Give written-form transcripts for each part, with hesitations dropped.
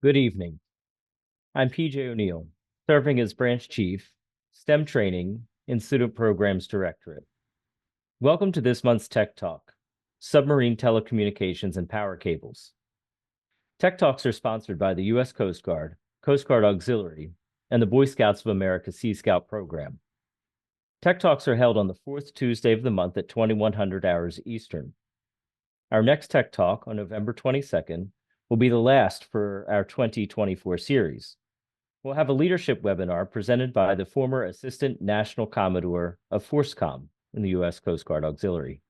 Good evening. I'm PJ O'Neill, serving as Branch Chief, STEM Training in Student Programs Directorate. Welcome to this month's Tech Talk, Submarine Telecommunications and Power Cables. Tech Talks are sponsored by the U.S. Coast Guard Auxiliary, and the Boy Scouts of America Sea Scout program. Tech Talks are held on the fourth Tuesday of the month at 2100 hours Eastern. Our next Tech Talk on November 22nd will be the last for our 2024 series. We'll have a leadership webinar presented by the former Assistant National Commodore of ForceCom in the U.S. Coast Guard Auxiliary.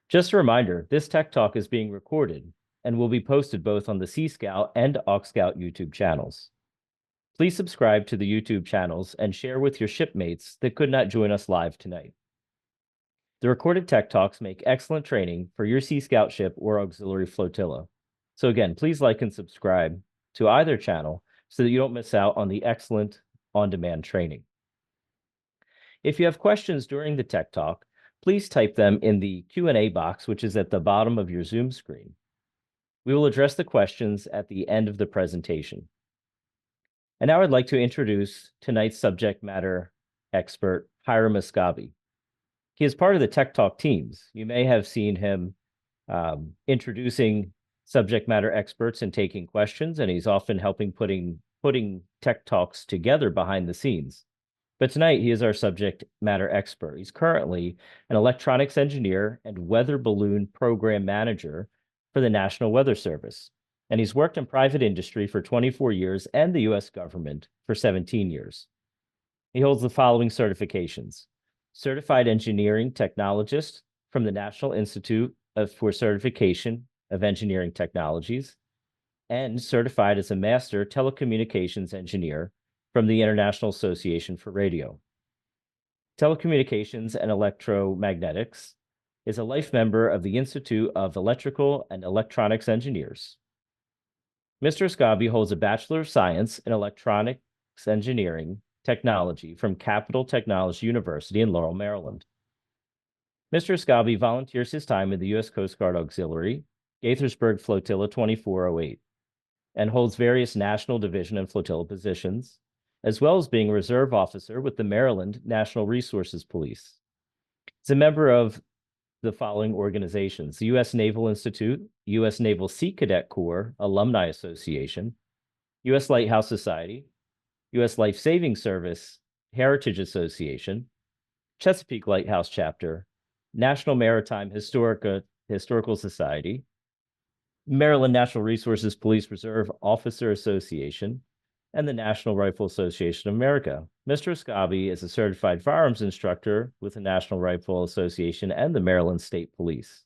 Just a reminder, this Tech Talk is being recorded and will be posted both on the Sea Scout and AuxScout YouTube channels. Please subscribe to the YouTube channels and share with your shipmates that could not join us live tonight. The recorded Tech Talks make excellent training for your Sea Scout ship or auxiliary flotilla. So again, please like and subscribe to either channel so that you don't miss out on the excellent on-demand training. If you have questions during the Tech Talk, please type them in the Q&A box, which is at the bottom of your Zoom screen. We will address the questions at the end of the presentation. And now I'd like to introduce tonight's subject matter expert, Hiram Escabi. He is part of the Tech Talk teams. You may have seen him introducing subject matter experts and taking questions, and he's often helping putting Tech Talks together behind the scenes. But tonight, he is our subject matter expert. He's currently an electronics engineer and weather balloon program manager for the National Weather Service. And he's worked in private industry for 24 years and the U.S. government for 17 years. He holds the following certifications: Certified Engineering Technologist from the National Institute for Certification of Engineering Technologies, and certified as a Master Telecommunications Engineer from the International Association for Radio. Telecommunications and Electromagnetics is a life member of the Institute of Electrical and Electronics Engineers. Mr. Escabie holds a Bachelor of Science in Electronics Engineering Technology from Capital Technology University in Laurel, Maryland. Mr. Escabie volunteers his time in the U.S. Coast Guard Auxiliary Gaithersburg Flotilla 2408, and holds various national division and flotilla positions, as well as being a reserve officer with the Maryland National Resources Police. He's a member of the following organizations: the U.S. Naval Institute, U.S. Naval Sea Cadet Corps Alumni Association, U.S. Lighthouse Society, U.S. Life Saving Service Heritage Association, Chesapeake Lighthouse Chapter, National Maritime Historical Society, Maryland National Resources Police Reserve Officer Association, and the National Rifle Association of America. Mr. Escabie is a certified firearms instructor with the National Rifle Association and the Maryland State Police.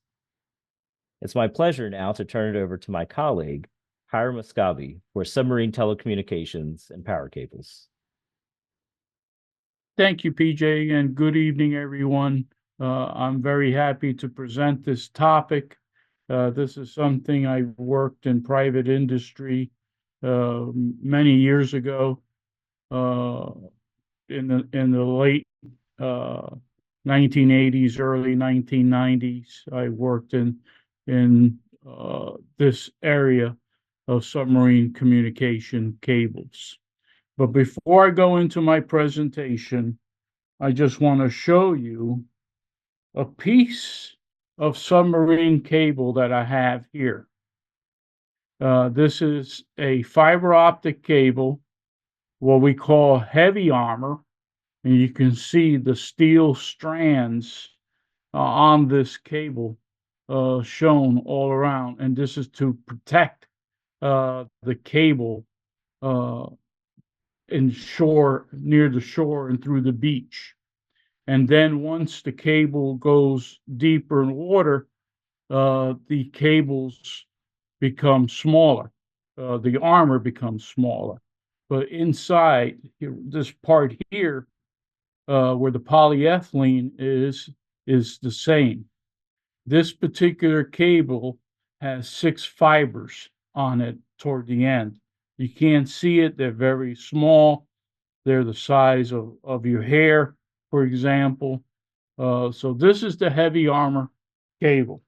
It's my pleasure now to turn it over to my colleague, Hiram Escabi, for Submarine Telecommunications and Power Cables. Thank you, PJ, and good evening, everyone. I'm very happy to present this topic. This is something I worked in private industry many years ago. In the late 1980s, early 1990s, I worked in this area of submarine communication cables. But before I go into my presentation, I just want to show you a piece of submarine cable that I have here. This is a fiber optic cable, what we call heavy armor, and you can see the steel strands on this cable shown all around, and this is to protect the cable near the shore and through the beach. And then once the cable goes deeper in water, the cables become smaller. The armor becomes smaller. But inside, this part here, where the polyethylene is the same. This particular cable has 6 fibers on it toward the end. You can't see it. They're very small. They're the size of your hair, for example. So this is the heavy armor cable.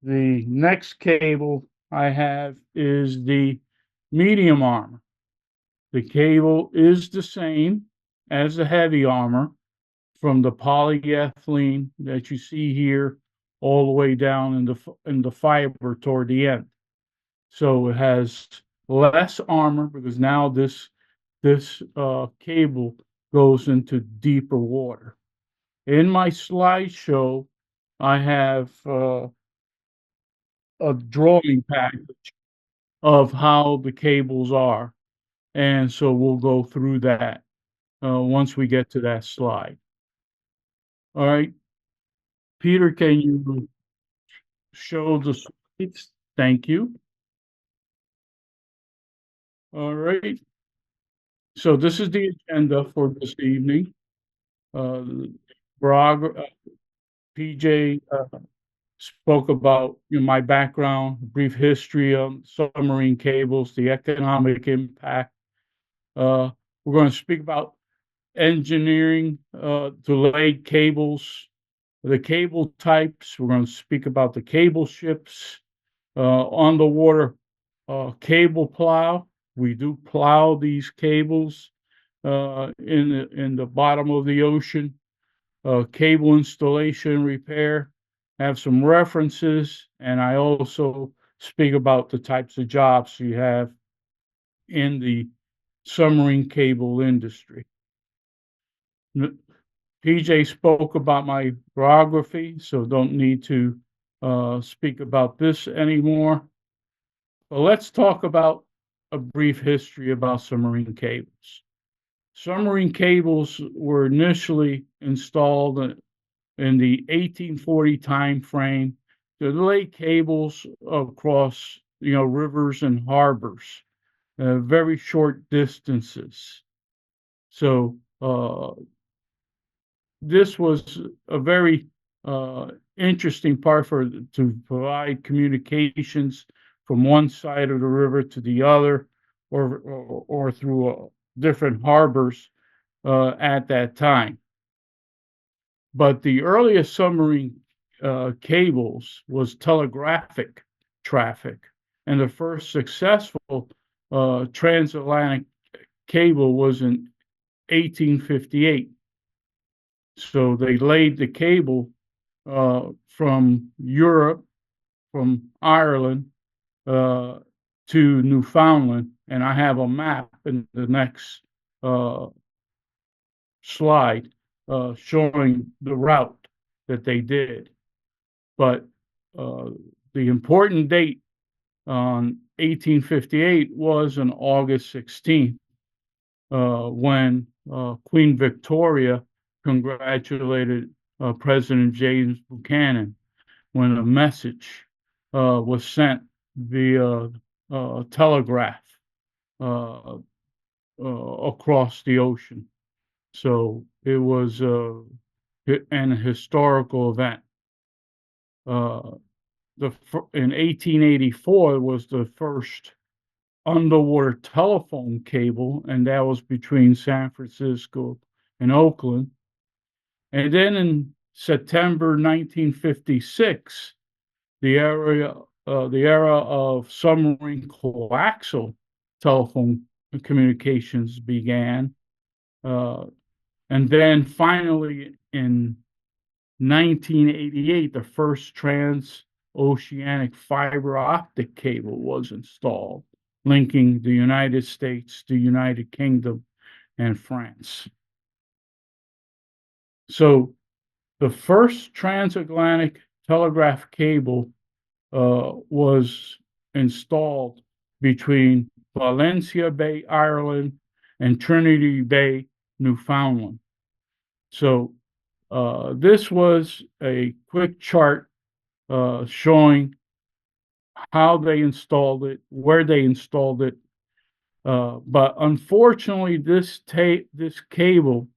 The next cable I have is the medium armor. The cable is the same as the heavy armor, from the polyethylene that you see here all the way down in the fiber toward the end. So it has less armor because now this cable goes into deeper water. In my slideshow, I have a drawing package of how the cables are, and so we'll go through that once we get to that slide. All right, Peter, can you show the slides? Thank you. All right. So this is the agenda for this evening. PJ spoke about my background, brief history of submarine cables, the economic impact. We're going to speak about engineering delayed cables, the cable types. We're going to speak about the cable ships, on the water cable plow. We do plow these cables in the bottom of the ocean. Cable installation repair. Have some references, and I also speak about the types of jobs you have in the submarine cable industry. PJ spoke about my biography, so don't need to speak about this anymore. But let's talk about a brief history about submarine cables. Submarine cables were initially installed in the 1840 time frame to lay cables across rivers and harbors, very short distances. So this was a very interesting part to provide communications from one side of the river to the other, or through different harbors at that time. But the earliest submarine cables was telegraphic traffic, and the first successful transatlantic cable was in 1858. So they laid the cable from Europe, from Ireland to Newfoundland, and I have a map in the next slide showing the route that they did. But the important date on 1858 was on August 16th, when Queen Victoria congratulated President James Buchanan when a message was sent via telegraph across the ocean. So it was an historical event. In 1884 was the first underwater telephone cable, and that was between San Francisco and Oakland. And then in September 1956, the era of submarine coaxial telephone communications began. And then finally in 1988, the first transoceanic fiber optic cable was installed, linking the United States, the United Kingdom, and France. So the first transatlantic telegraph cable was installed between Valencia Bay, Ireland, and Trinity Bay, Newfoundland. So this was a quick chart showing how they installed it, where they installed it. But unfortunately, this cable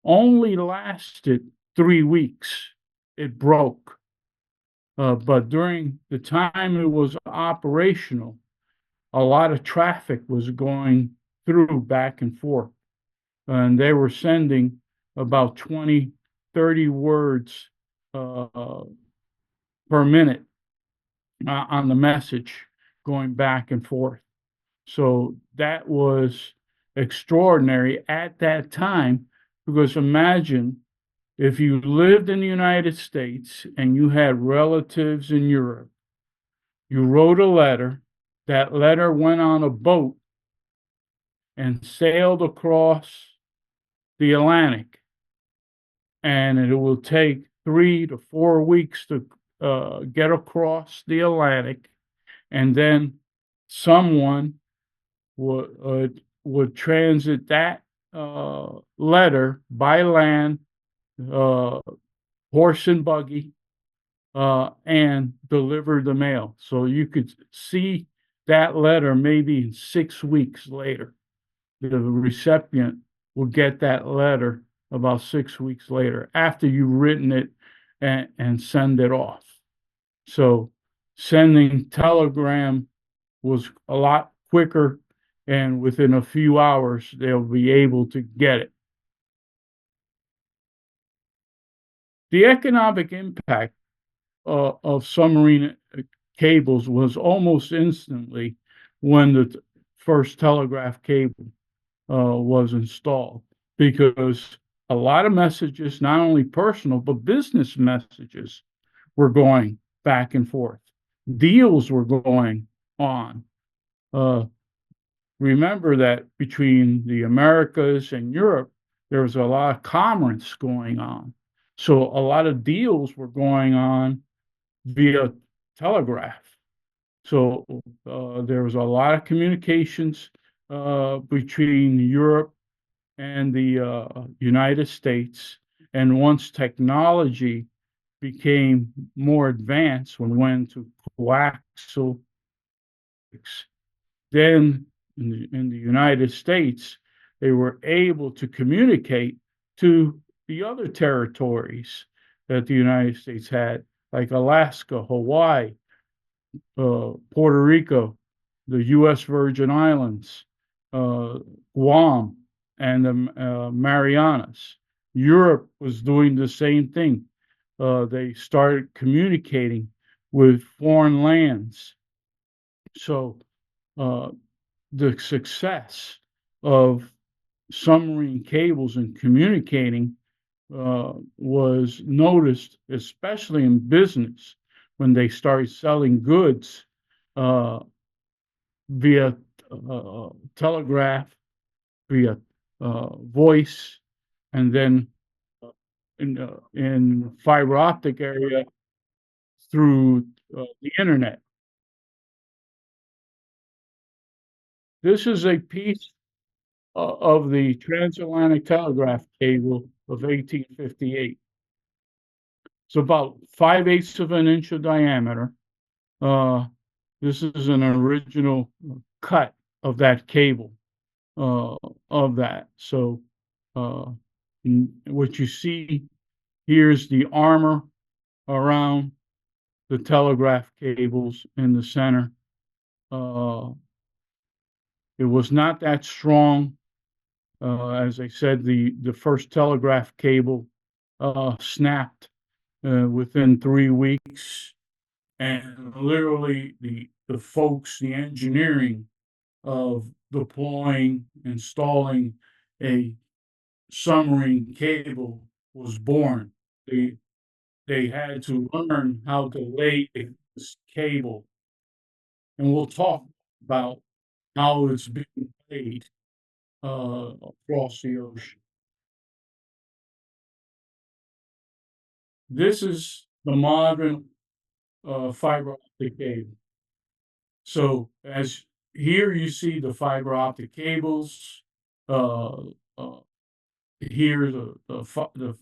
only lasted 3 weeks. It broke. But during the time it was operational, a lot of traffic was going through back and forth. And they were sending about 20, 30 words per minute on the message. going back and forth. So that was extraordinary at that time, because imagine if you lived in the United States and you had relatives in Europe, you wrote a letter, that letter went on a boat and sailed across the Atlantic, and it will take 3 to 4 weeks to get across the Atlantic, and then someone would transit that letter by land, uh, horse and buggy, and deliver the mail. So you could see that letter maybe 6 weeks later. The recipient will get that letter about 6 weeks later after you've written it and send it off. So sending telegram was a lot quicker, and within a few hours they'll be able to get it. The economic impact of submarine cables was almost instantly when the first telegraph cable was installed, because a lot of messages, not only personal but business messages, were going back and forth. Deals were going on. Remember that between the Americas and Europe, there was a lot of commerce going on. So a lot of deals were going on via telegraph. So there was a lot of communications between Europe and the United States. And once technology became more advanced, when we went to coaxial, then in the United States, they were able to communicate to the other territories that the United States had, like Alaska, Hawaii, Puerto Rico, the U.S. Virgin Islands, Guam, and the Marianas. Europe was doing the same thing. They started communicating with foreign lands. So the success of submarine cables and communicating was noticed, especially in business, when they started selling goods uh, via telegraph, via voice, and then in fiber optic area through the internet. This is a piece of the transatlantic telegraph cable of 1858. It's about 5/8 of an inch of diameter. This is an original cut of that cable, uh, of that. So what you see here's the armor around the telegraph cables in the center. It was not that strong. As I said, the first telegraph cable snapped within 3 weeks, and literally the folks, the engineering of deploying, installing a submarine cable was born. They had to learn how to lay this cable, and we'll talk about how it's being laid across the ocean. This is the modern fiber optic cable. So as here you see the fiber optic cables, uh, uh, here the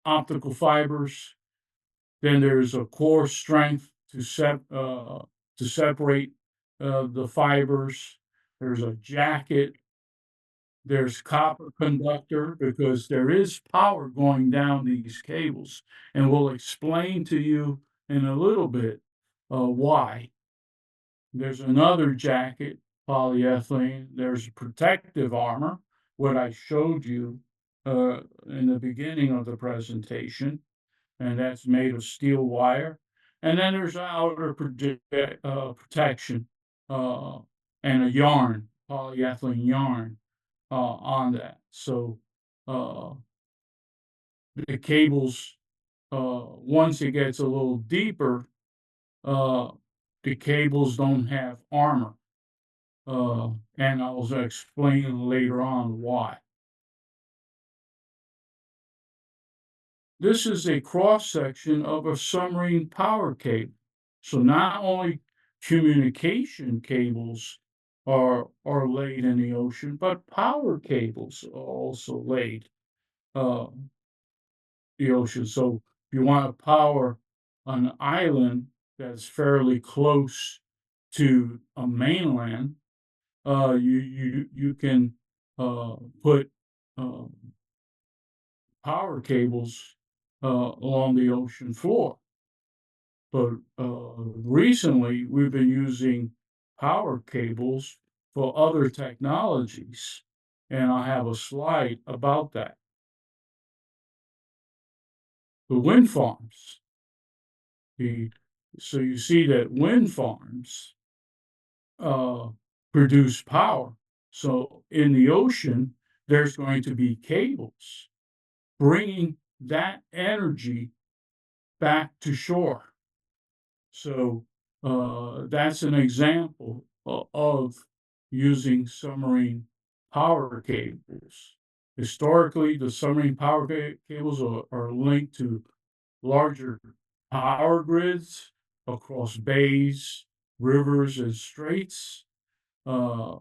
optical fibers. Then there's a core strength to separate the fibers. There's a jacket. There's copper conductor, because there is power going down these cables, and we'll explain to you in a little bit why. There's another jacket, polyethylene. There's protective armor, what I showed you in the beginning of the presentation, and that's made of steel wire. And then there's outer protection, and a yarn, polyethylene yarn, on that. So, uh, the cables, once it gets a little deeper, uh, the cables don't have armor. And I'll explain later on why. This is a cross section of a submarine power cable. So not only communication cables are laid in the ocean, but power cables are also laid uh, the ocean. So if you want to power an island that's fairly close to a mainland, you can put uh, power cables along the ocean floor. But recently, we've been using power cables for other technologies, and I have a slide about that. The wind farms. The, so you see that wind farms uh, produce power. So in the ocean, there's going to be cables bringing that energy back to shore. So that's an example of using submarine power cables. Historically, the submarine power cables are linked to larger power grids across bays, rivers, and straits. Uh,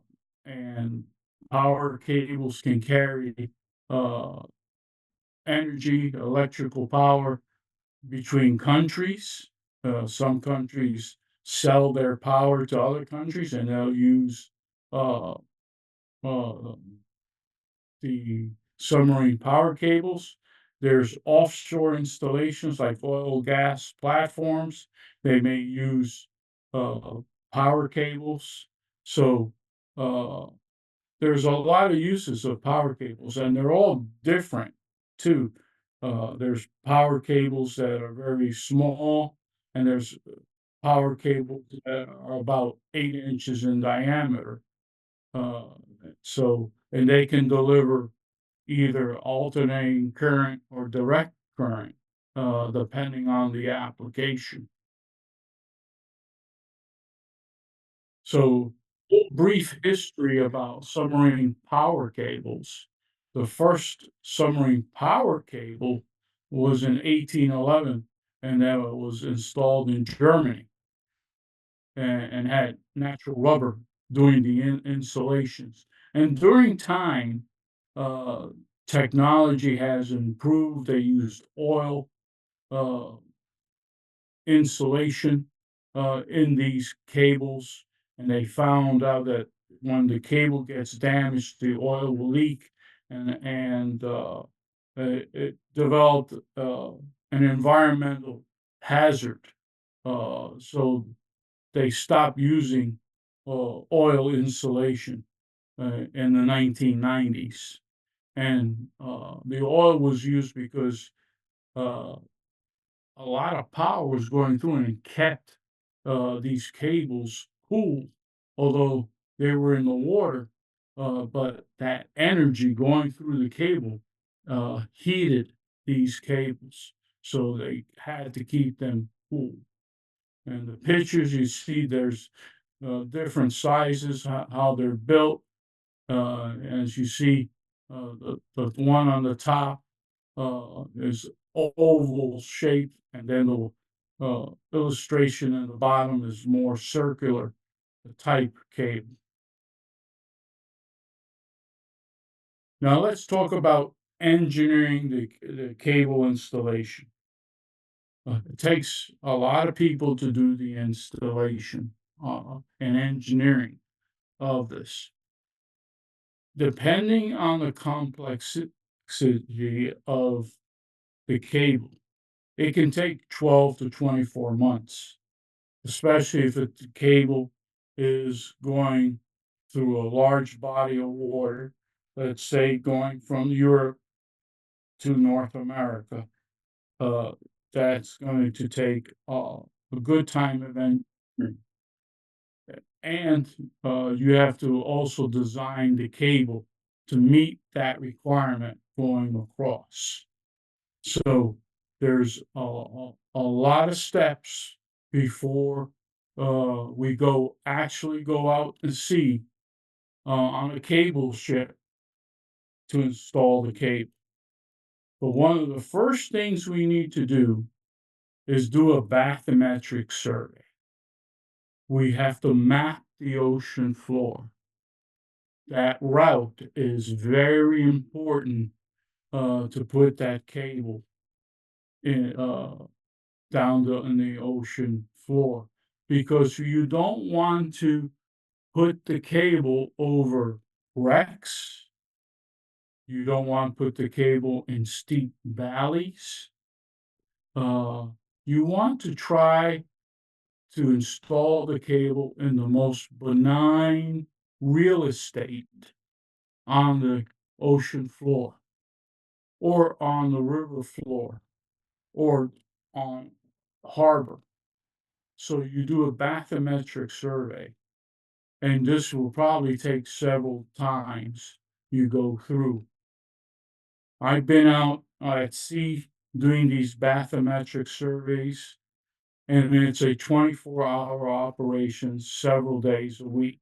and power cables can carry uh, energy, electrical power between countries. Some countries sell their power to other countries, and they'll use uh, uh, the submarine power cables. There's offshore installations like oil gas platforms. They may use uh, power cables. So uh, there's a lot of uses of power cables, and they're all different too. There's power cables that are very small, and there's power cables that are about 8 inches in diameter. Uh, and they can deliver either alternating current or direct current, depending on the application. So, brief history about submarine power cables. The first submarine power cable was in 1811, and that was installed in Germany and had natural rubber doing the installations. And during time, uh, technology has improved. They used oil uh, insulation in these cables, and they found out that when the cable gets damaged, the oil will leak, and it developed an environmental hazard. So they stopped using oil insulation in the 1990s, and the oil was used because uh, a lot of power was going through and kept these cables cool, although they were in the water. But that energy going through the cable heated these cables, so they had to keep them cool. And the pictures you see, there's different sizes, how they're built. As you see, the one on the top is oval shaped, and then the illustration in the bottom is more circular type cable. Now let's talk about engineering the cable installation. It takes a lot of people to do the installation and engineering of this. Depending on the complexity of the cable, it can take 12 to 24 months, especially if the cable is going through a large body of water, let's say going from Europe to North America. Uh, that's going to take a good time of entry. And you have to also design the cable to meet that requirement going across. So there's a lot of steps before we actually go out to sea on a cable ship to install the cable. But one of the first things we need to do is do a bathymetric survey. We have to map the ocean floor. That route is very important to put that cable in, in the ocean floor, because you don't want to put the cable over wrecks. You don't want to put the cable in steep valleys. Uh, you want to try to install the cable in the most benign real estate on the ocean floor, or on the river floor, or on harbor. So you do a bathymetric survey, and this will probably take several times you go through. I've been out at sea doing these bathymetric surveys, and it's a 24-hour operation, several days a week,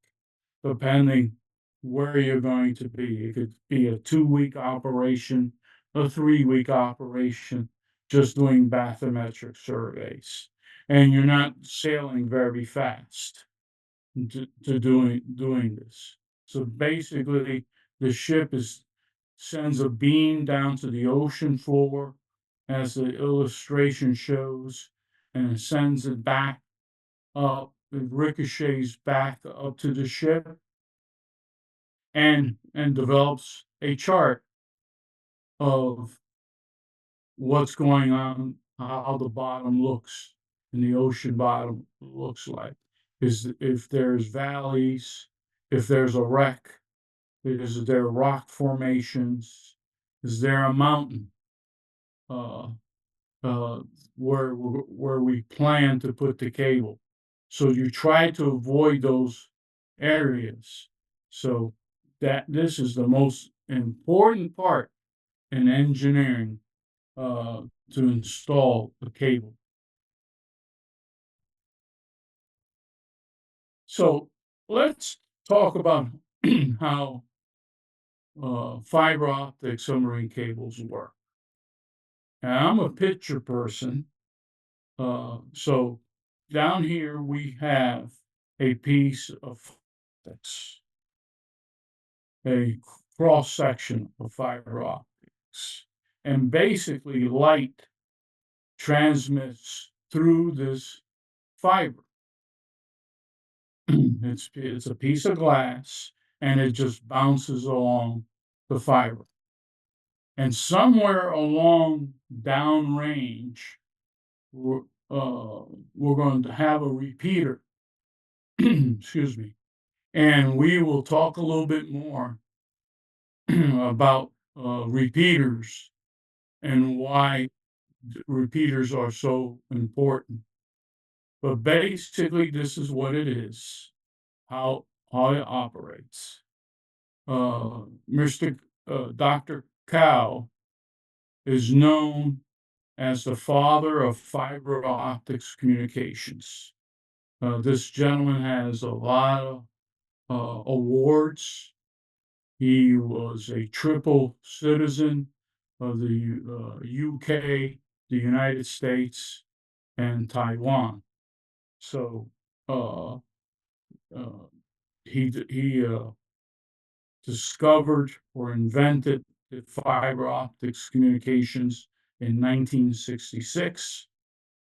depending where you're going to be. It could be a 2-week operation, a 3-week operation, just doing bathymetric surveys. And you're not sailing very fast to doing this. So basically, the ship sends a beam down to the ocean floor, as the illustration shows, and it sends it back up. It ricochets back up to the ship, and develops a chart of what's going on, how the bottom looks, and the ocean bottom looks like. If there's valleys, if there's a wreck, is there rock formations, is there a mountain uh, uh, where we plan to put the cable. So you try to avoid those areas. So that this is the most important part in engineering uh, to install the cable. So let's talk about how fiber optic submarine cables work. And I'm a picture person, so down here we have a piece of optics, a cross section of fiber optics, and basically light transmits through this fiber. It's a piece of glass, and it just bounces along the fiber. And somewhere along downrange, we're, we're going to have a repeater. Excuse me. And we will talk a little bit more about repeaters and why repeaters are so important. But basically, this is what it is, how it operates. Mr. Dr. Cow is known as the father of fiber optics communications. This gentleman has a lot of awards. He was a triple citizen of the UK, the United States, and Taiwan. So uh, uh, he discovered or invented the fiber optics communications in 1966.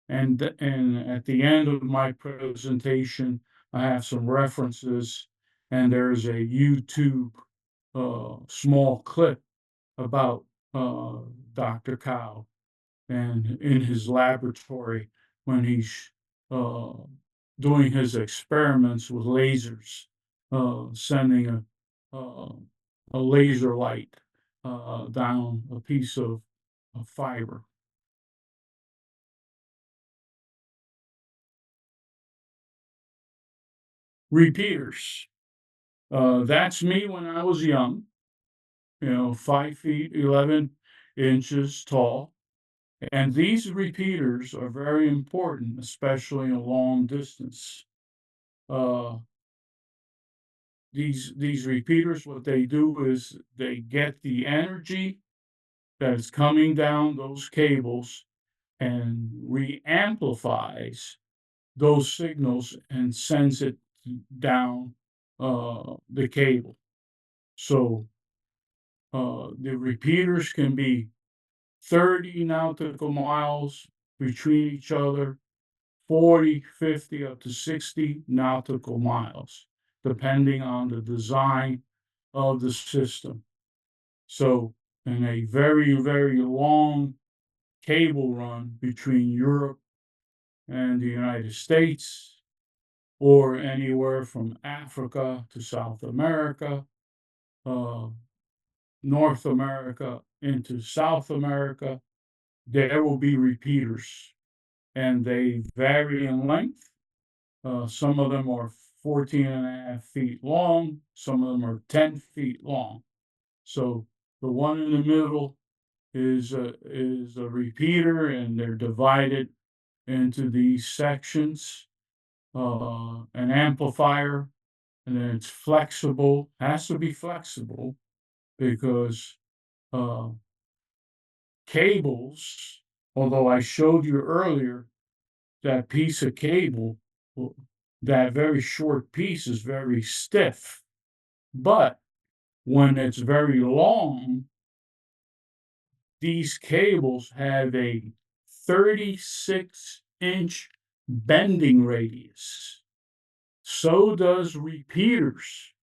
And at the end of my presentation, I have some references, and there's a YouTube small clip about Dr. Cow and in his laboratory when he's uh, doing his experiments with lasers, sending a laser light down a piece of fiber. repeaters. That's me when I was young, 5 feet 11 inches tall. And these repeaters are very important, especially in long distance. Uh, these repeaters, what they do is they get the energy that is coming down those cables and re-amplifies those signals and sends it down the cable. So the repeaters can be 30 nautical miles between each other, 40, 50, up to 60 nautical miles, depending on the design of the system. So in a very, very long cable run between Europe and the United States, or anywhere from Africa to South America, uh, North America into South America, there will be repeaters, and they vary in length. Some of them are 14 and a half feet long, some of them are 10 feet long. So the one in the middle is a repeater, and they're divided into these sections. An amplifier, and then it's flexible, has to be flexible because uh, cables, although I showed you earlier that piece of cable, w- that very short piece is very stiff. But when it's very long, these cables have a 36-inch bending radius. So does repeaters.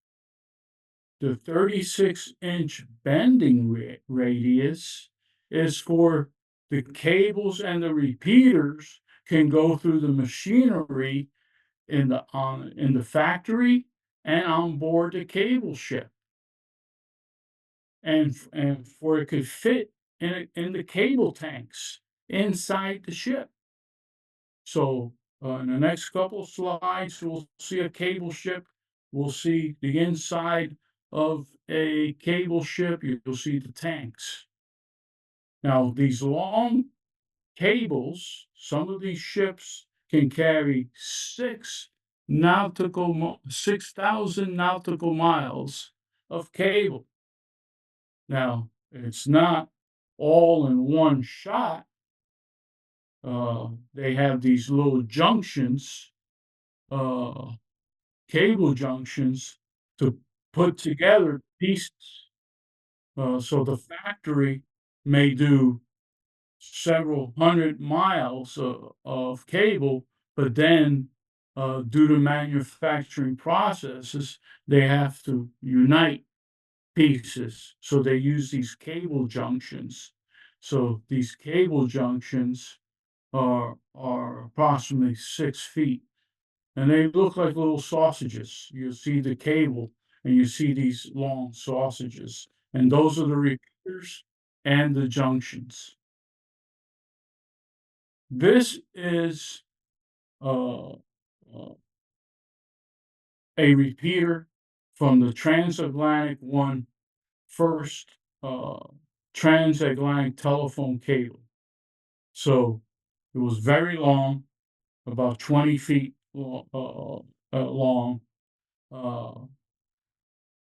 The 36-inch bending radius is for the cables, and the repeaters can go through the machinery in the factory and on board the cable ship, and for it could fit in the cable tanks inside the ship. So in the next couple of slides, we'll see a cable ship. We'll see the inside of a cable ship. You'll see the tanks. Now, these long cables, some of these ships can carry 6,000 nautical miles of cable. Now, it's not all in one shot. They have these little junctions, uh, cable junctions, to put together pieces. So the factory may do several hundred miles of cable, but then due to manufacturing processes, they have to unite pieces. So they use these cable junctions. So these cable junctions are approximately 6 feet, and they look like little sausages. You see the cable, and you see these long sausages, and those are the repeaters and the junctions. This is uh, uh, a repeater from the transatlantic one, first transatlantic telephone cable. So it was very long, about 20 feet long. Uh,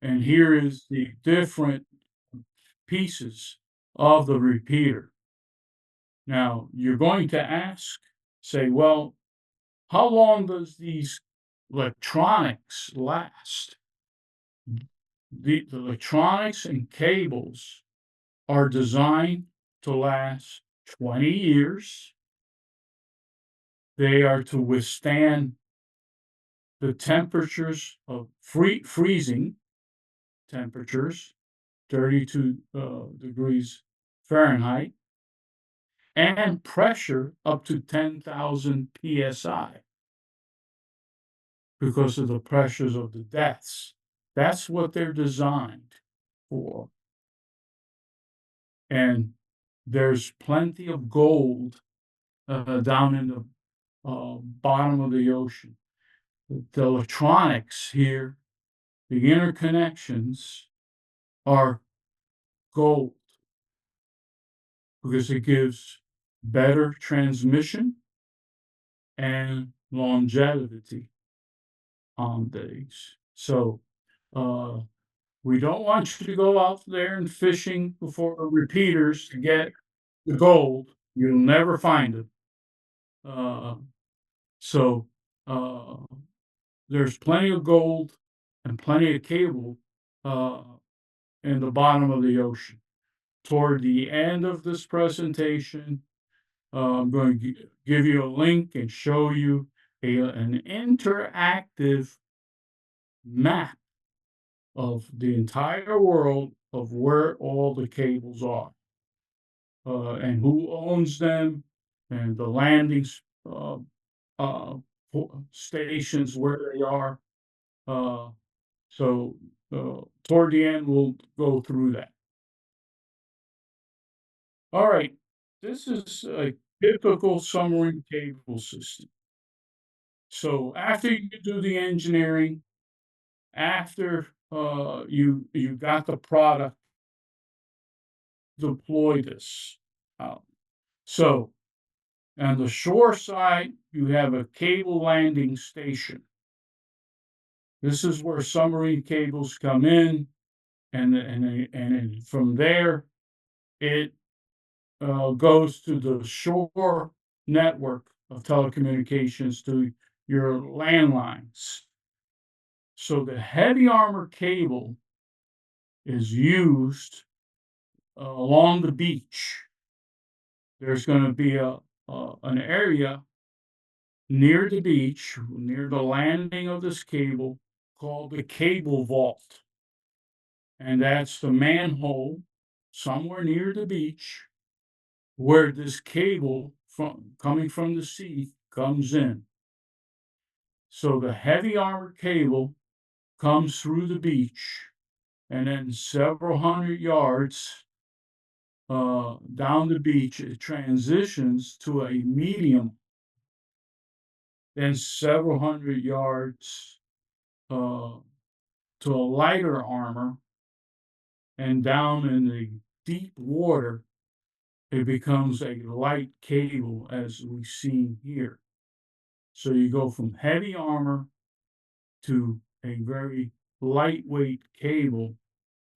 and here is the different pieces of the repeater. Now, you're going to say, well, how long does these electronics last? The electronics and cables are designed to last 20 years. They are to withstand the temperatures of freezing temperatures, 32 degrees Fahrenheit, and pressure up to 10,000 psi because of the pressures of the depths. That's what they're designed for. And there's plenty of gold down in the bottom of the ocean. the electronics here, the interconnections are gold because it gives better transmission and longevity on these. So, we don't want you to go out there and fishing for repeaters to get the gold. You'll never find it. Uh, so, uh, there's plenty of gold and plenty of cable, uh, in the bottom of the ocean. Toward the end of this presentation, I'm going to give you a link and show you an interactive map of the entire world of where all the cables are, and who owns them, and the landings, uh, stations where they are. Uh, so toward the end, we'll go through that. All right, this is a typical submarine cable system. So after you do the engineering, after you got the product, deploy this out. So on the shore side, you have a cable landing station. This is where submarine cables come in, and from there it goes to the shore network of telecommunications to your landlines. So the heavy armor cable is used along the beach. There's going to be an area near the beach, near the landing of this cable, called the cable vault. And that's the manhole somewhere near the beach where this cable coming from the sea comes in. So the heavy armor cable comes through the beach, and then several hundred yards down the beach, it transitions to a medium, then several hundred yards uh, to a lighter armor, and down in the deep water, it becomes a light cable as we see here. So you go from heavy armor to a very lightweight cable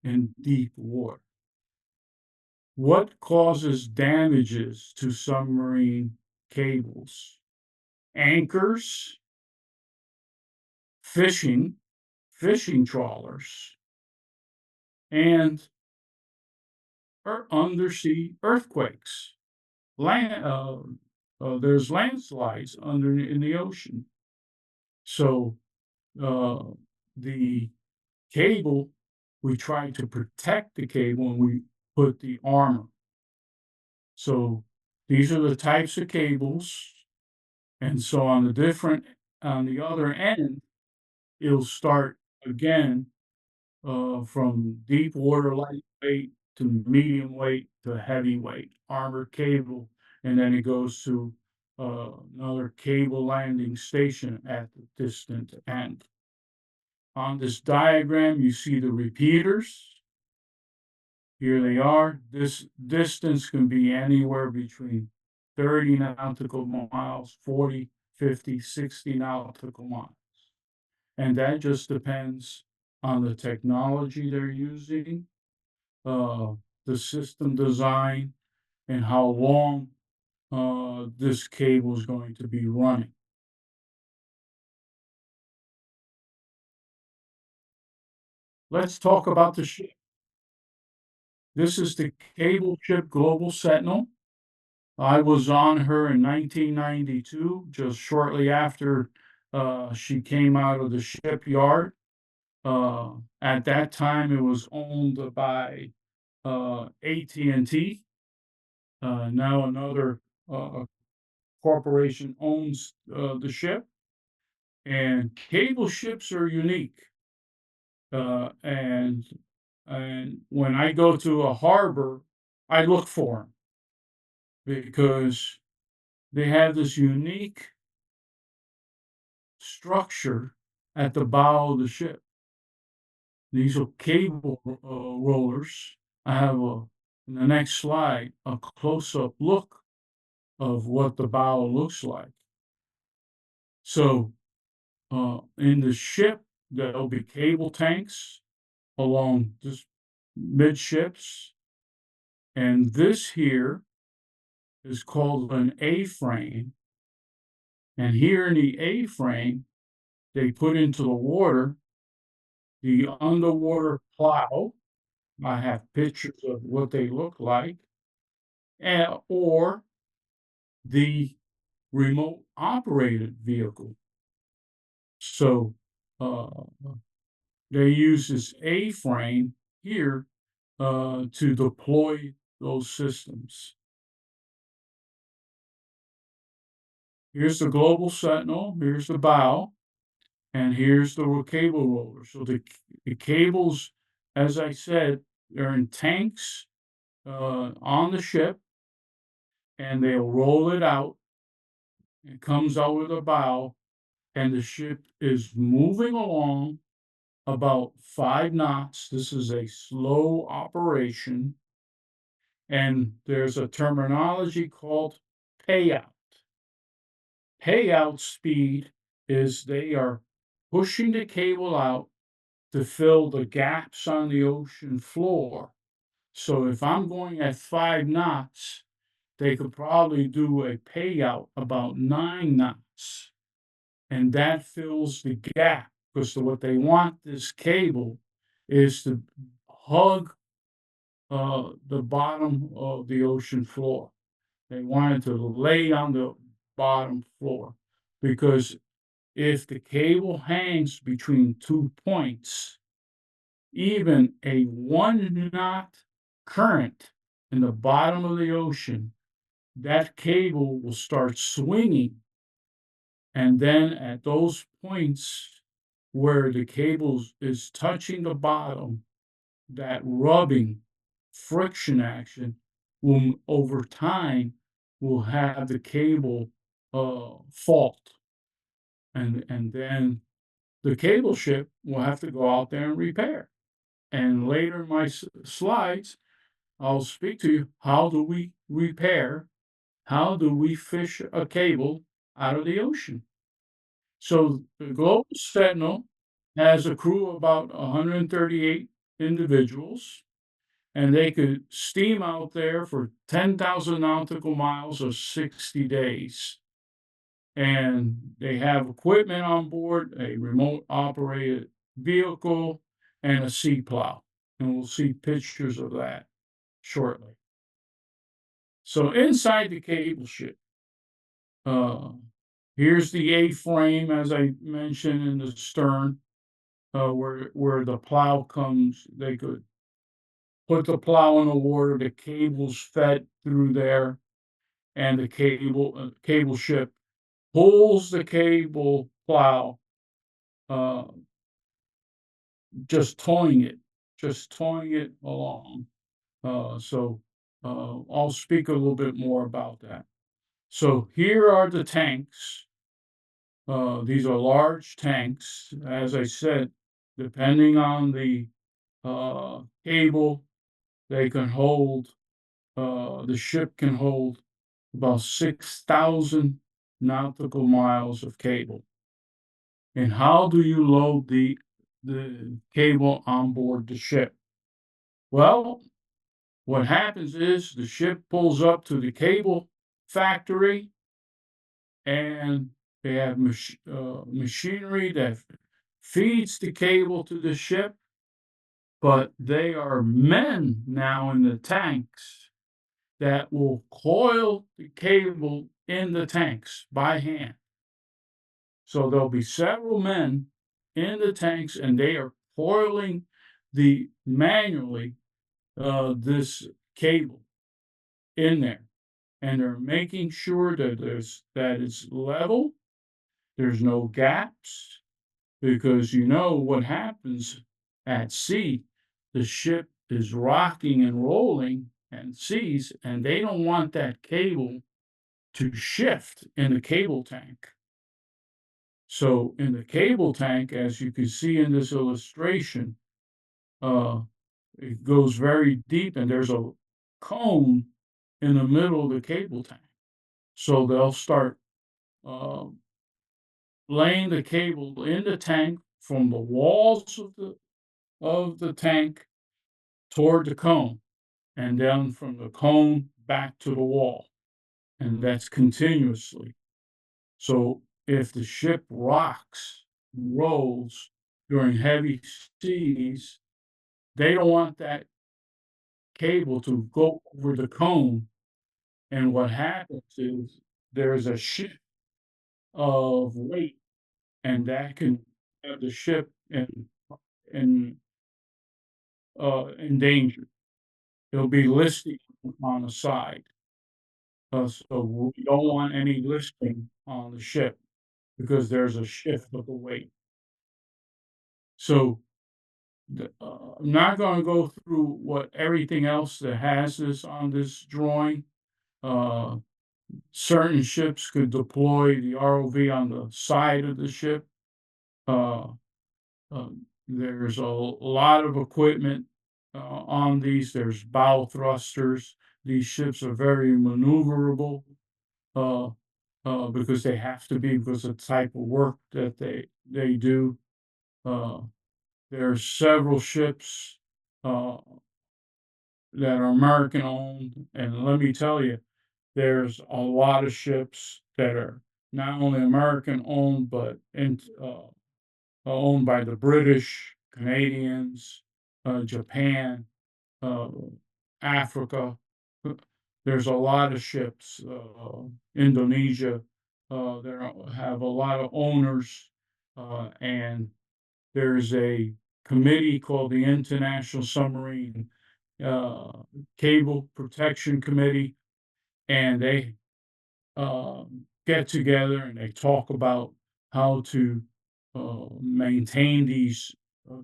in deep water. What causes damages to submarine cables? Anchors, fishing trawlers, and undersea earthquakes. There's landslides in the ocean. So the cable, we try to protect the cable and we put the armor. So these are the types of cables. And so on the other end, it'll start again from deep water lightweight to medium weight to heavyweight armored cable, and then it goes to another cable landing station at the distant end. On this diagram, you see the repeaters. Here they are. This distance can be anywhere between 30 nautical miles, 40, 50, 60 nautical miles. And that just depends on the technology they're using, the system design, and how long this cable is going to be running. Let's talk about the ship. This is the cable ship Global Sentinel. I was on her in 1992, just shortly after she came out of the shipyard. At that time, it was owned by AT&T. Now another corporation owns the ship. And cable ships are unique. And when I go to a harbor, I look for them because they have this unique structure at the bow of the ship. These are cable rollers. I have in the next slide, a close-up look of what the bow looks like. So in the ship, there'll be cable tanks along just midships. And this here is called an A-frame. And here in the A-frame, they put into the water the underwater plow. I have pictures of what they look like, and, or the remote operated vehicle. So they use this A-frame here to deploy those systems. Here's the global sentinel, here's the bow, and here's the cable roller. So the cables, as I said, they're in tanks on the ship, and they'll roll it out. It comes out of the bow, and the ship is moving along about 5 knots. This is a slow operation, and there's a terminology called payout. Payout speed is they are pushing the cable out to fill the gaps on the ocean floor. So if I'm going at 5 knots, they could probably do a payout about 9 knots. And that fills the gap because what they want this cable is to hug the bottom of the ocean floor. They want it to lay on the bottom floor because if the cable hangs between 2 points, even a 1 knot current in the bottom of the ocean, that cable will start swinging. And then at those points where the cable is touching the bottom, that rubbing friction action will, over time, will have the cable fault. And then the cable ship will have to go out there and repair. And later in my slides, I'll speak to you, how do we repair? How do we fish a cable out of the ocean? So the Global Sentinel has a crew of about 138 individuals, and they could steam out there for 10,000 nautical miles or 60 days. And they have equipment on board, a remote operated vehicle, and a sea plow. And we'll see pictures of that shortly. So inside the cable ship, here's the A-frame, as I mentioned, in the stern, where the plow comes. They could put the plow in the water, the cable's fed through there, and the cable ship pulls the cable plow, uh, just towing it along. I'll speak a little bit more about that. So here are the tanks. These are large tanks. As I said, depending on the cable, they can hold, the ship can hold about 6,000 nautical miles of cable. And how do you load the cable on board the ship? Well, what happens is the ship pulls up to the cable factory, and they have machinery that feeds the cable to the ship, but they are men now in the tanks that will coil the cable in the tanks by hand. So there'll be several men in the tanks, and they are coiling manually this cable in there, and they're making sure that it's level. There's no gaps, because you know what happens at sea. The ship is rocking and rolling and seas, and they don't want that cable to shift in the cable tank. So in the cable tank, as you can see in this illustration, uh, it goes very deep and there's a cone in the middle of the cable tank. So they'll start um, laying the cable in the tank from the walls of the tank toward the cone, and then from the cone back to the wall, and that's continuously. So if the ship rocks, rolls during heavy seas, they don't want that cable to go over the cone. And what happens is there's a shift of weight, and that can have the ship in in danger. It'll be listing on the side. So we don't want any listing on the ship because there's a shift of the weight. So I'm not going to go through what everything else that has this on this drawing. Uh, Certain ships could deploy the ROV on the side of the ship. Uh, there's a lot of equipment on these. There's bow thrusters. These ships are very maneuverable uh, because they have to be because of the type of work that they do. Uh, there are several ships uh, that are American owned, and let me tell you, there's a lot of ships that are not only American owned, but owned by the British, Canadians, Japan, uh, Africa. Uh, There's a lot of ships, Indonesia, there have a lot of owners, and there's a committee called the International Submarine uh, Cable Protection Committee, and they get together and they talk about how to maintain these uh,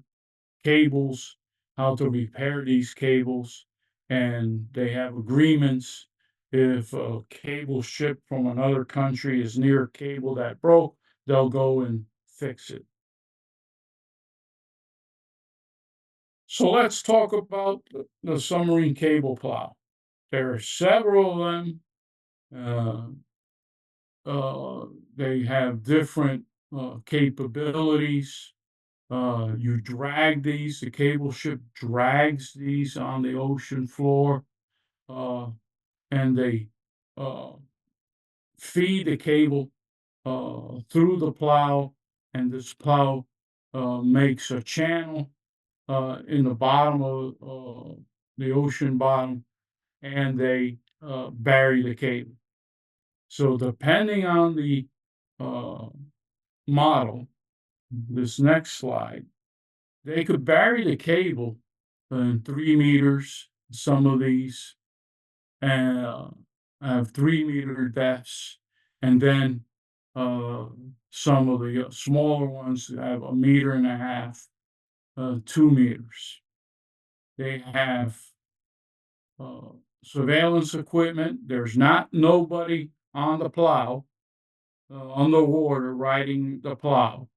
cables, how to repair these cables, and they have agreements. If a cable ship from another country is near a cable that broke, they'll go and fix it. So let's talk about the submarine cable plow. There are several of them. Uh, they have different capabilities. You drag these, the cable ship drags these on the ocean floor, uh, and they uh, feed the cable through the plow, and this plow makes a channel in the bottom of the ocean bottom, and they bury the cable. So depending on the uh, model, this next slide, they could bury the cable in 3 meters, some of these, and have 3 meter depths, and then uh, some of the smaller ones have a meter and a half, 2 meters. They have uh, surveillance equipment. There's not nobody on the plow, underwater riding the plow.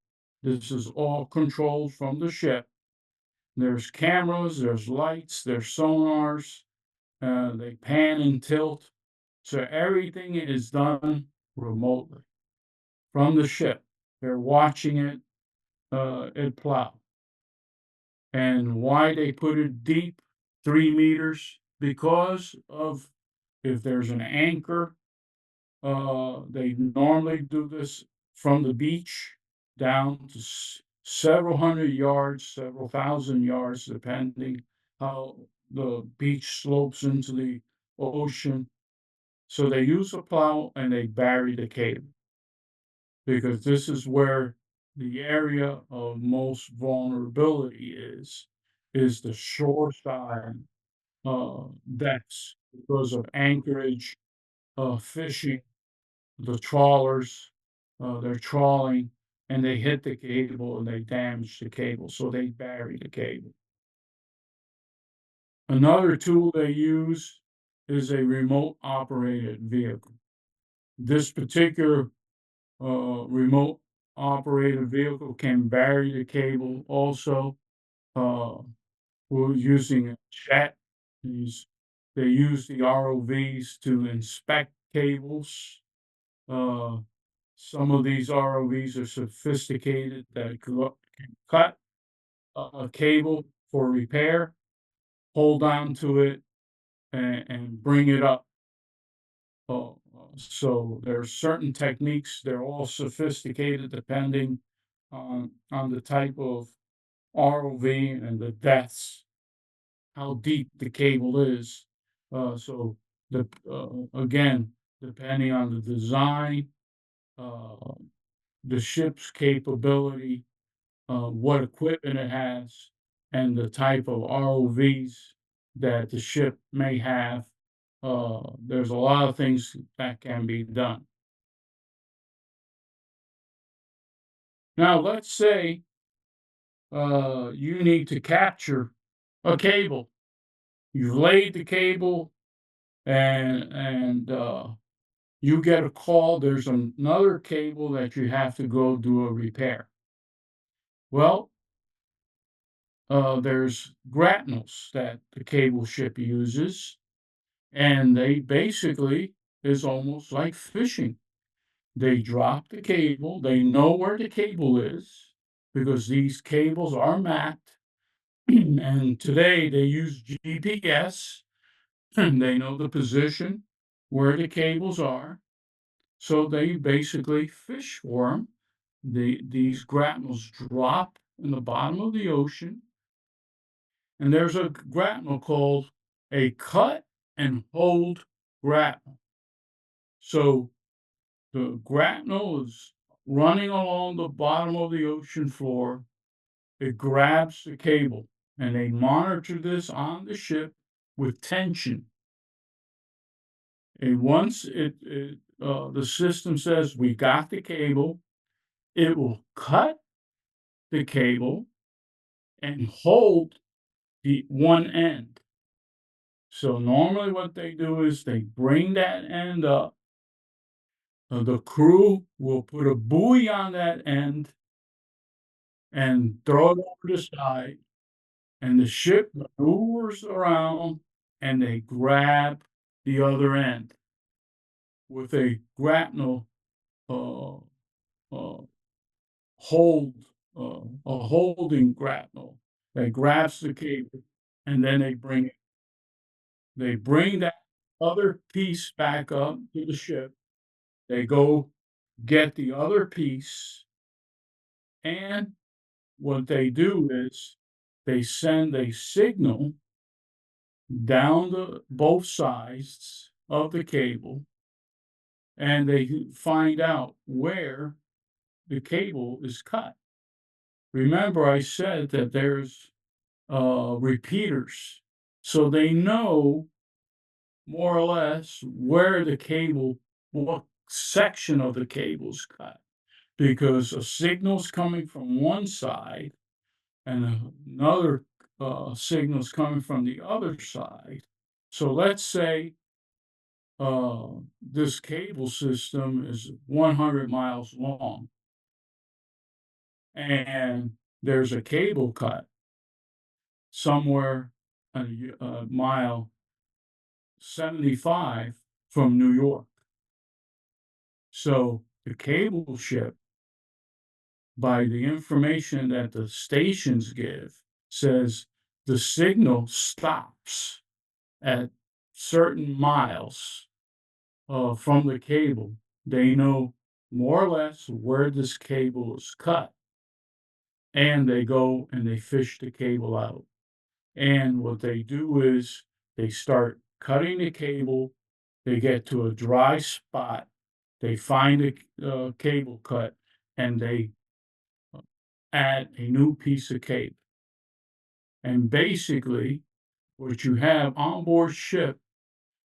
This is all controlled from the ship. There's cameras, there's lights, there's sonars, they pan and tilt. So everything is done remotely from the ship. They're watching it plow. And why they put it deep, 3 meters? Because of if there's an anchor, they normally do this from the beach down to several hundred yards, several thousand yards, depending how the beach slopes into the ocean. So they use a plow and they bury the cable because this is where the area of most vulnerability is the shore side depths because of anchorage, fishing, the trawlers, they're trawling and they hit the cable and they damage the cable, so they bury the cable. Another tool they use is a remote operated vehicle. This particular remote operated vehicle can bury the cable also. We're using a jet. These They use the ROVs to inspect cables. Uh, some of these ROVs are sophisticated that can cut a cable for repair, hold on to it, and bring it up. So there are certain techniques. They're all sophisticated depending on the type of ROV and the depths, how deep the cable is. So again, depending on the design, uh, the ship's capability, what equipment it has, and the type of ROVs that the ship may have. There's a lot of things that can be done. Now, let's say you need to capture a cable. You've laid the cable, and you get a call. There's another cable that you have to go do a repair. Well, there's grapnels that the cable ship uses, and they basically is almost like fishing. They drop the cable. They know where the cable is because these cables are mapped. And today they use GPS, and they know the position where the cables are. So they basically fish for them. These grapnels drop in the bottom of the ocean, and there's a grapnel called a cut and hold grapnel. So the grapnel is running along the bottom of the ocean floor. It grabs the cable, and they monitor this on the ship with tension. And once the system says we got the cable, it will cut the cable and hold the one end. So normally what they do is they bring that end up. The crew will put a buoy on that end and throw it over the side, and the ship maneuvers around and they grab the other end with a grapnel uh, uh, hold, a holding grapnel that grabs the cable, and then they bring that other piece back up to the ship. They go get the other piece, and what they do is they send a signal down the both sides of the cable, and they find out where the cable is cut. Remember, I said that there's repeaters, so they know more or less where the cable, what section of the cable's cut, because a signal's coming from one side and another signal's coming from the other side. So let's say this cable system is 100 miles long, and there's a cable cut somewhere a mile 75 from New York. So the cable ship, by the information that the stations give, says the signal stops at certain miles from the cable. They know more or less where this cable is cut, and they go and they fish the cable out. And what they do is they start cutting the cable. They get to a dry spot. They find a cable cut, and they add a new piece of cable. And basically, what you have on board ship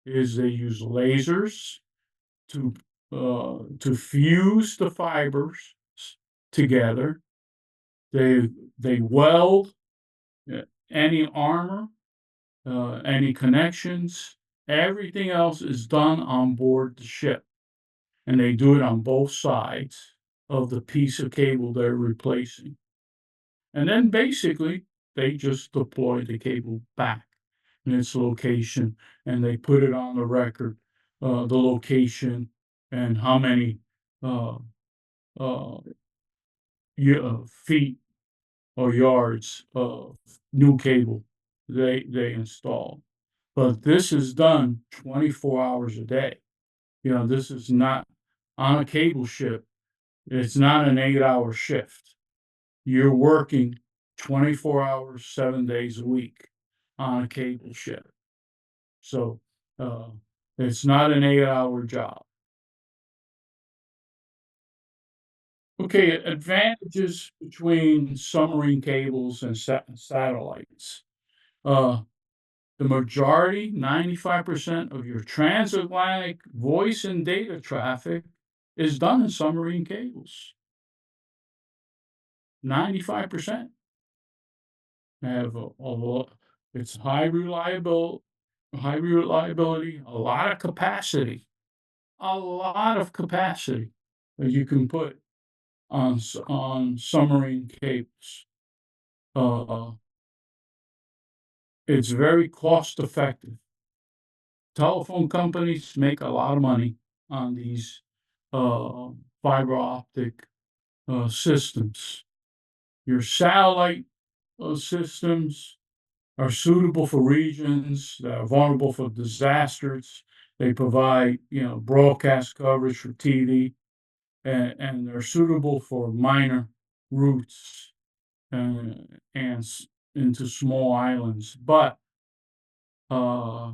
is they use lasers to fuse the fibers together. They weld any armor, any connections. Everything else is done on board the ship, and they do it on both sides of the piece of cable they're replacing. And then basically, they just deploy the cable back in its location, and they put it on the record, the location and how many, uh, uh, feet or yards of new cable they install. But this is done 24 hours a day. This is not on a cable ship. It's not an 8-hour shift. You're working 24 hours, 7 days a week on a cable ship. So, uh, it's not an 8-hour job. Okay, advantages between submarine cables and satellites. Uh, the majority, 95% of your transatlantic voice and data traffic is done in submarine cables. 95% have it's high reliability, a lot of capacity, that you can put on submarine cables. Uh, it's very cost effective. Telephone companies make a lot of money on these uh, fiber optic systems. Your satellite systems are suitable for regions that are vulnerable for disasters. They provide, broadcast coverage for TV, and they're suitable for minor routes and into small islands. But uh,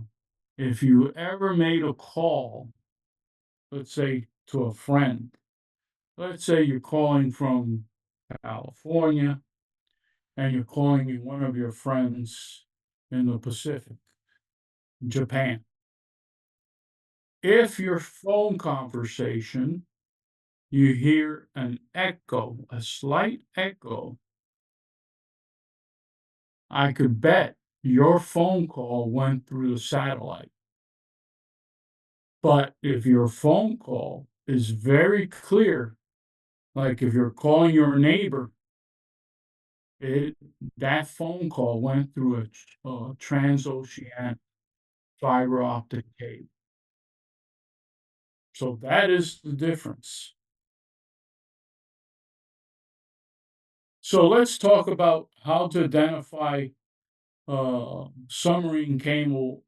if you ever made a call, let's say to a friend, let's say you're calling from California and you're calling one of your friends in the Pacific, Japan. If your phone conversation, you hear an echo, a slight echo, I could bet your phone call went through the satellite. But if your phone call is very clear, like if you're calling your neighbor, that phone call went through a transoceanic fiber optic cable. So that is the difference. So let's talk about how to identify submarine cables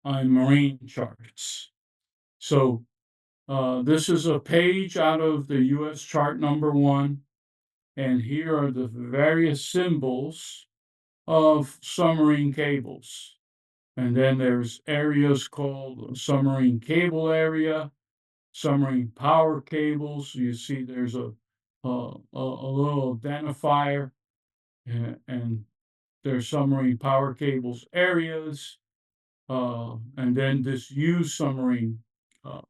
on marine charts. So this is a page out of the US chart number 1, and here are the various symbols of submarine cables. And then there's areas called submarine cable area, submarine power cables. You see there's a little identifier, and there's submarine power cables areas, and then disused submarine uh,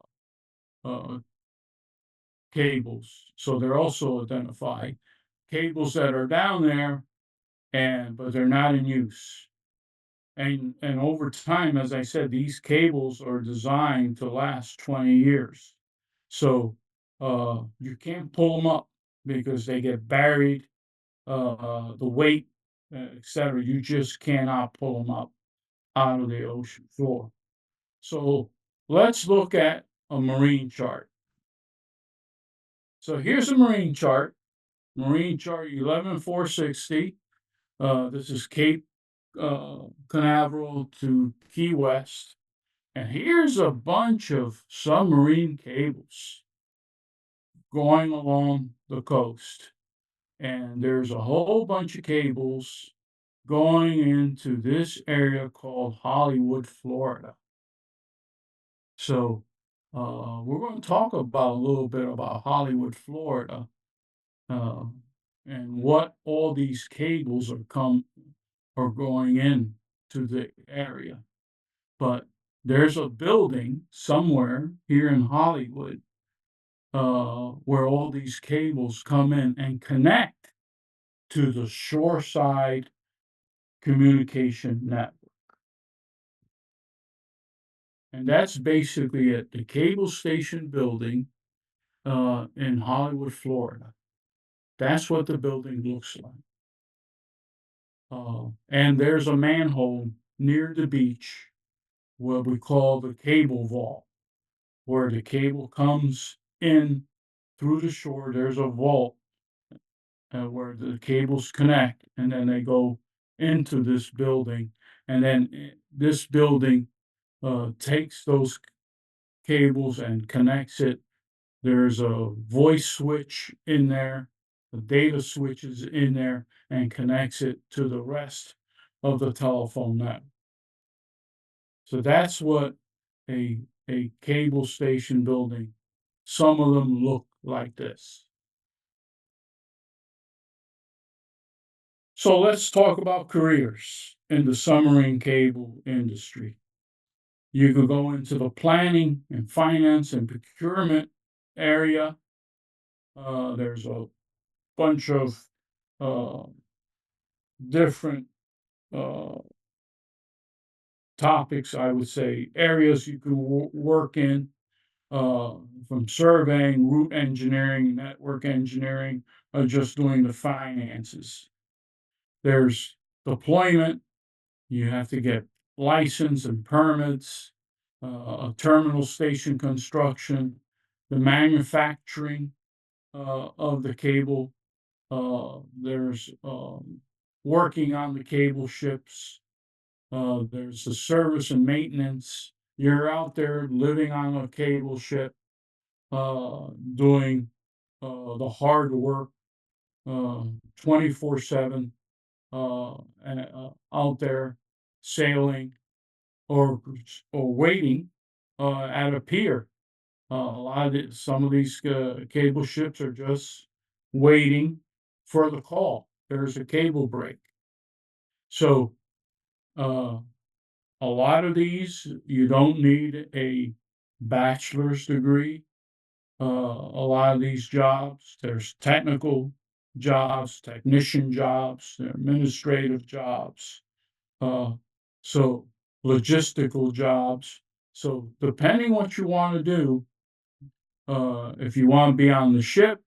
uh, cables. So they're also identified cables that are down there, but they're not in use. And over time, as I said, these cables are designed to last 20 years. So you can't pull them up because they get buried, the weight, etc. You just cannot pull them up out of the ocean floor. So let's look at a marine chart. So here's a marine chart 11460. This is Cape Canaveral to Key West. And here's a bunch of submarine cables going along the coast. And there's a whole bunch of cables going into this area called Hollywood, Florida. So we're going to talk about a little bit about Hollywood, Florida, uh, and what all these cables are going in to the area. But there's a building somewhere here in Hollywood where all these cables come in and connect to the shoreside communication network. And that's basically it. The cable station building in Hollywood, Florida. That's what the building looks like. And there's a manhole near the beach, what we call the cable vault, where the cable comes in through the shore. There's a vault where the cables connect, and then they go into this building. And then this building takes those cables and connects it. There's a voice switch in there, the data switch is in there, and connects it to the rest of the telephone network. So that's what a cable station building, some of them look like this. So let's talk about careers in the submarine cable industry. You can go into the planning and finance and procurement area. There's a bunch of uh, different uh, topics, I would say, areas you can work in, uh, from surveying, route engineering, network engineering, or just doing the finances. There's deployment. You have to get license and permits, a terminal station construction, the manufacturing of the cable. There's working on the cable ships. There's the service and maintenance. You're out there living on a cable ship, doing the hard work 24/7, and out there sailing or waiting at a pier. Some of these cable ships are just waiting for the call. There's a cable break. So uh, a lot of these you don't need a bachelor's degree. A lot of these jobs, there's technical jobs, technician jobs, administrative jobs, uh, so logistical jobs. So depending what you want to do, if you want to be on the ship,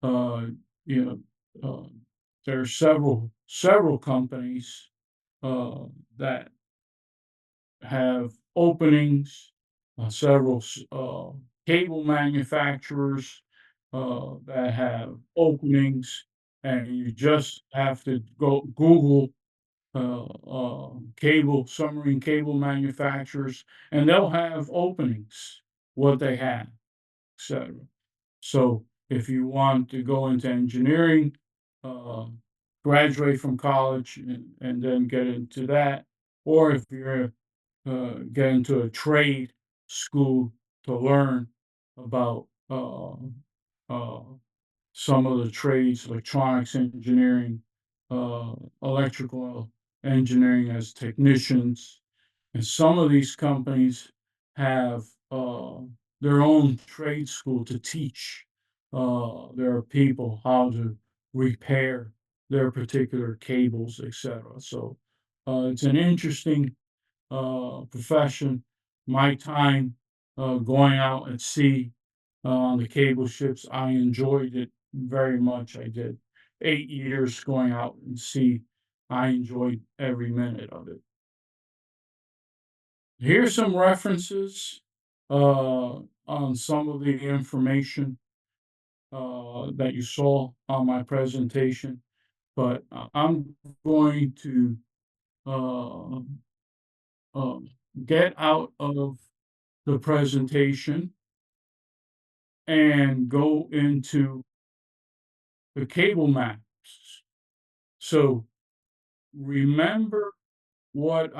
uh, you know, there are several companies that have openings, several cable manufacturers that have openings, and you just have to go Google submarine cable manufacturers, and they'll have openings, what they have, etc. So if you want to go into engineering, uh, graduate from college and then get into that, or if you're get into a trade school to learn about uh, some of the trades, electronics engineering, electrical engineering as technicians. And some of these companies have their own trade school to teach their people how to repair their particular cables, etc. So it's an interesting profession. My time going out at sea on the cable ships, I enjoyed it very much. I did 8 years going out and sea. I enjoyed every minute of it. Here's some references on some of the information that you saw on my presentation, but I'm going to uh, uh, get out of the presentation and go into the cable maps. So remember what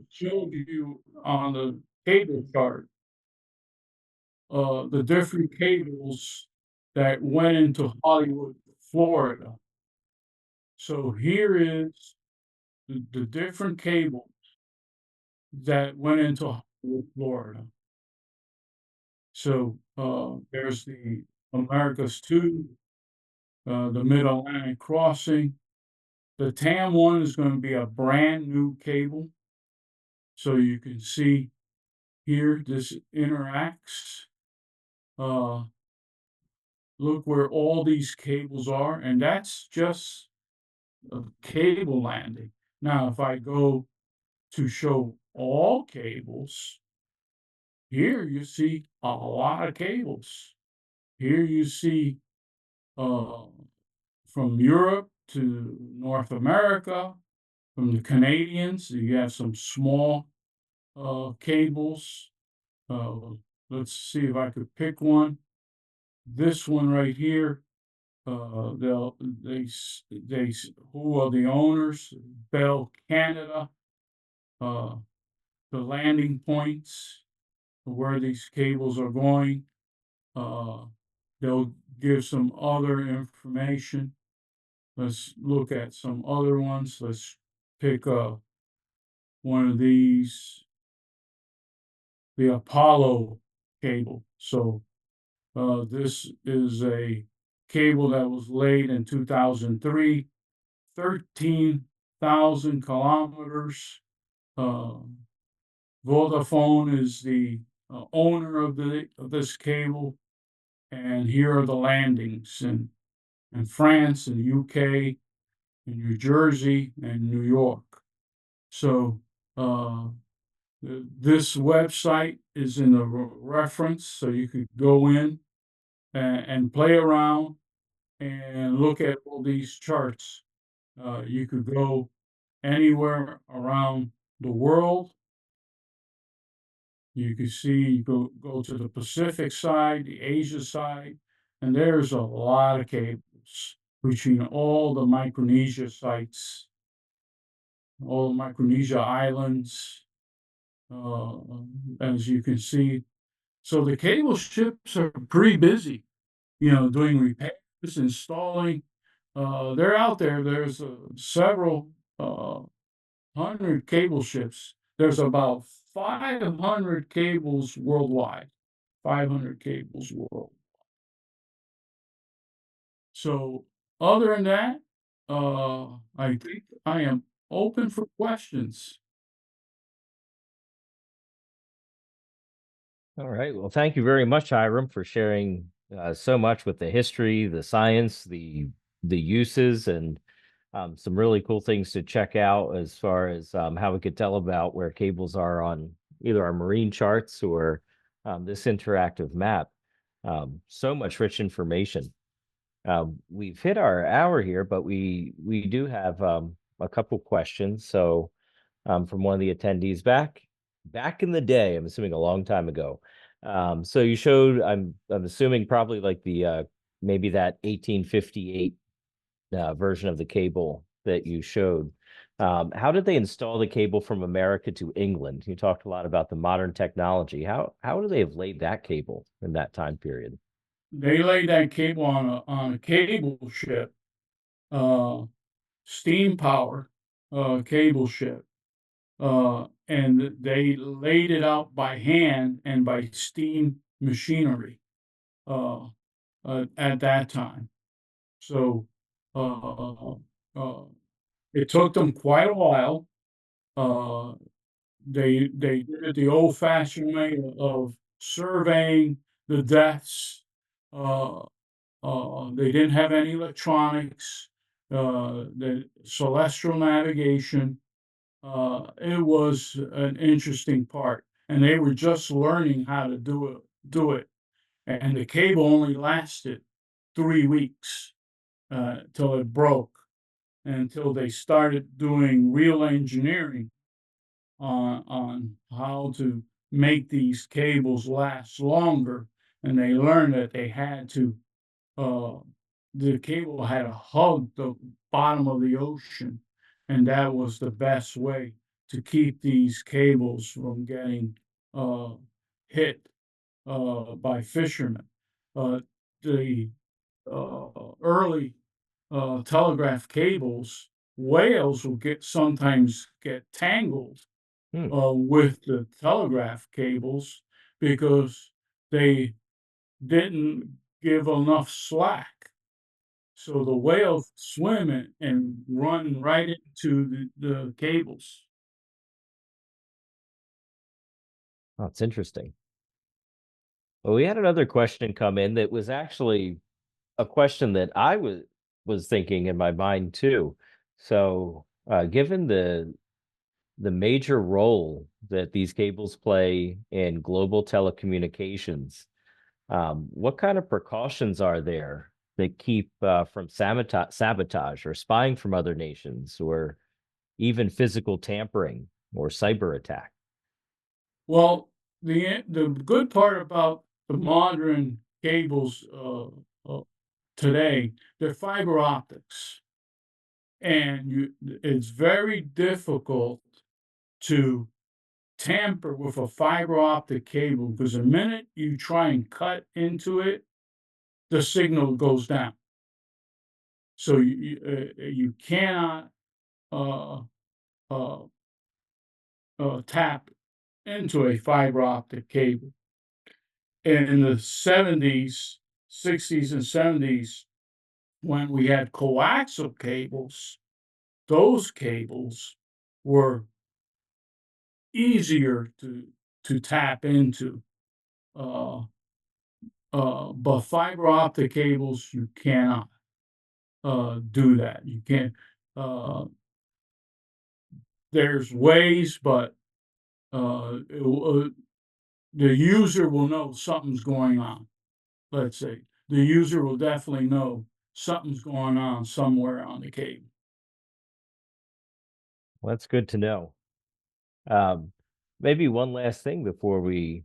showed you on the cable chart, the different cables that went into Hollywood, Florida. So here is the different cables that went into Hollywood, Florida. So there's the Americas 2, the Mid-Atlantic Crossing. The TAM one is going to be a brand new cable. So you can see here, this interacts. Uh, look where all these cables are, and that's just a cable landing. Now, if I go to show all cables, here you see a lot of cables. Here you see uh, from Europe to North America, from the Canadians, you have some small cables. Uh, let's see if I could pick one. This one right here, who are the owners? Bell Canada, uh, the landing points where these cables are going. Uh, they'll give some other information. Let's look at some other ones. Let's pick one of these, the Apollo cable. So this is a cable that was laid in 2003, 13,000 kilometers. Uh, Vodafone is the owner of this cable, and here are the landings in France and UK, in New Jersey and New York. So this website is in the reference, so you could go in and play around and look at all these charts. You could go anywhere around the world. You can see, go to the Pacific side, the Asia side, and there's a lot of cables between all the Micronesia sites, all the Micronesia islands, uh, as you can see. So the cable ships are pretty busy, doing repairs, installing. They're out there. There's several uh, hundred cable ships. There's about 500 cables worldwide. 500 cables world. So other than that, I think I am open for questions. All right. Well, thank you very much, Hiram, for sharing so much with the history, the science, the uses, and some really cool things to check out as far as how we could tell about where cables are on either our marine charts or this interactive map. So much rich information. We've hit our hour here, but we do have a couple questions. So from one of the attendees back in the day, I'm assuming a long time ago. So you showed, I'm assuming probably like the maybe that 1858 version of the cable that you showed. How did they install the cable from America to England? You talked a lot about the modern technology. How do they have laid that cable in that time period? They laid that cable on a cable ship, uh, steam power cable ship, and they laid it out by hand and by steam machinery uh, at that time. So uh, uh, it took them quite a while. Uh, they did it the old-fashioned way of surveying the depths. Uh, they didn't have any electronics, the celestial navigation. It was an interesting part, and they were just learning how to do it. And the cable only lasted 3 weeks till it broke, until they started doing real engineering on how to make these cables last longer, and they learned that they had to uh, the cable had to hug the bottom of the ocean, and that was the best way to keep these cables from getting uh, hit by fishermen. Uh, the early telegraph cables, whales will sometimes get tangled Hmm. with the telegraph cables because they didn't give enough slack. So the whales swim and run right into the cables. Oh, it's interesting. Well, we had another question come in that was actually a question that I was thinking in my mind too. So, given the major role that these cables play in global telecommunications, what kind of precautions are there that keep from sabotage or spying from other nations, or even physical tampering or cyber attack? Well, the good part about the modern cables today, they're fiber optics, and it's very difficult to tamper with a fiber optic cable because the minute you try and cut into it, the signal goes down. So you cannot uh, uh, tap into a fiber optic cable. And in the 70s, 60s, and 70s, when we had coaxial cables, those cables were easier to tap into. Uh, but fiber optic cables, you cannot do that. You can't. Uh, there's ways, but the user will know something's going on. Let's say the user will definitely know something's going on somewhere on the cable. Well, that's good to know. Um, Maybe one last thing before we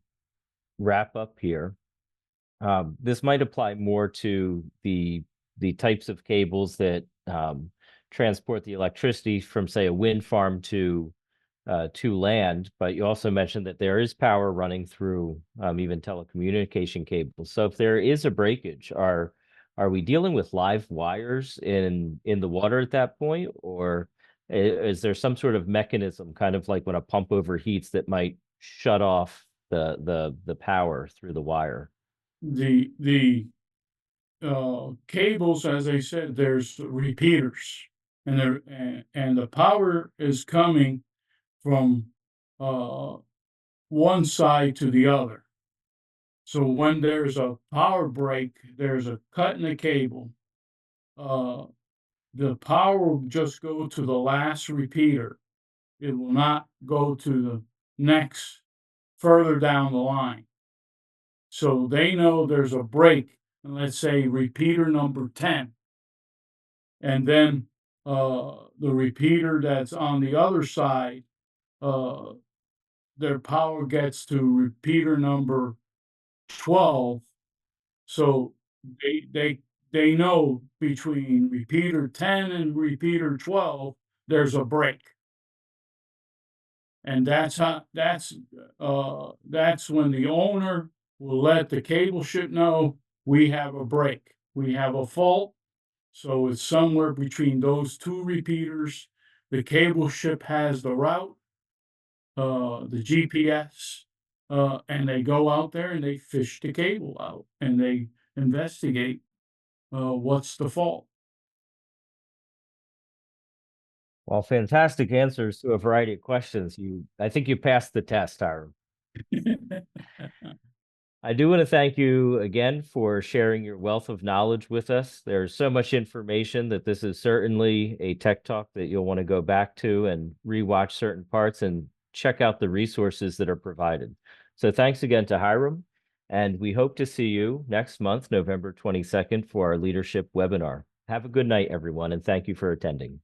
wrap up here. This might apply more to the types of cables that transport the electricity from, say, a wind farm to land, but you also mentioned that there is power running through even telecommunication cables. So if there is a breakage, are we dealing with live wires in the water at that point, or is there some sort of mechanism, kind of like when a pump overheats, that might shut off the power through the wire? The cables, as I said, there's repeaters, and the power is coming from uh, one side to the other. So when there's a power break, there's a cut in the cable. Uh, the power will just go to the last repeater. It will not go to the next further down the line. So they know there's a break, and let's say repeater number 10. And then the repeater that's on the other side, uh, their power gets to repeater number 12. So they they they know between repeater 10 and repeater 12, there's a break. And that's when the owner will let the cable ship know we have a break. We have a fault. So it's somewhere between those two repeaters. The cable ship has the route, the GPS, and they go out there and they fish the cable out and they investigate what's the fault. Well, fantastic answers to a variety of questions. I think you passed the test, Hiram. I do want to thank you again for sharing your wealth of knowledge with us. There's so much information that this is certainly a tech talk that you'll want to go back to and rewatch certain parts and check out the resources that are provided. So thanks again to Hiram, and we hope to see you next month, November 22nd, for our leadership webinar. Have a good night, everyone, and thank you for attending.